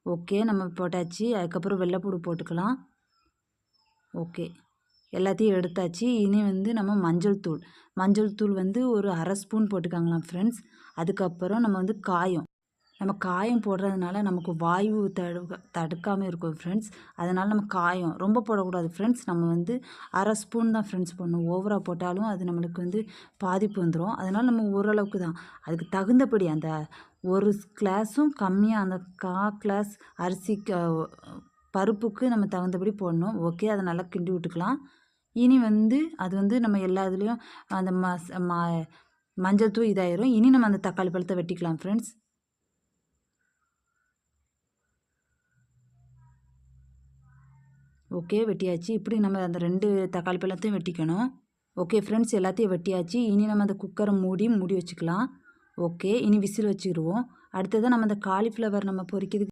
Okay, நம்ம போட்டாச்சு. அதுக்கப்புறம் வெள்ளைப்பூடு போட்டுக்கலாம். ஓகே, எல்லாத்தையும் எடுத்தாச்சு. இனி வந்து நம்ம மஞ்சள் தூள் வந்து ஒரு 1/2 ஸ்பூன் போட்டுக்கோங்களாம் ஃப்ரெண்ட்ஸ். அதுக்கப்புறம் நம்ம வந்து நம்ம காயம் போடுறதுனால நமக்கு வாயு தடுக்காமல் இருக்கும் ஃப்ரெண்ட்ஸ். அதனால் நம்ம காயம் ரொம்ப போடக்கூடாது ஃப்ரெண்ட்ஸ். நம்ம வந்து 1/2 ஸ்பூன் தான் ஃப்ரெண்ட்ஸ் போடணும். ஓவராக போட்டாலும் அது நம்மளுக்கு வந்து பாதிப்பு வந்துடும். அதனால் நம்ம ஓரளவுக்கு தான், அதுக்கு தகுந்தபடி அந்த ஒரு கிளாஸும் கம்மியாக அந்த கிளாஸ் பருப்புக்கு நம்ம தகுந்தபடி போடணும். ஓகே, அதை நல்லா கிண்டி விட்டுக்கலாம். இனி வந்து அது வந்து நம்ம எல்லா இதுலேயும் அந்த மஞ்சள் தூள் இதாயிரும். இனி நம்ம அந்த தக்காளி பழத்தை வெட்டிக்கலாம் ஃப்ரெண்ட்ஸ். ஓகே, வெட்டியாச்சு. இப்படி நம்ம அந்த 2 தக்காளி பழத்தையும் வெட்டிக்கணும். ஓகே ஃப்ரெண்ட்ஸ், எல்லாத்தையும் வெட்டியாச்சு. இனி நம்ம அந்த குக்கரை மூடி வச்சுக்கலாம். ஓகே, இனி விசில் வச்சுக்கிடுவோம். அடுத்தது நம்ம அந்த காலிஃப்ளவர் நம்ம பொரிக்கிறதுக்கு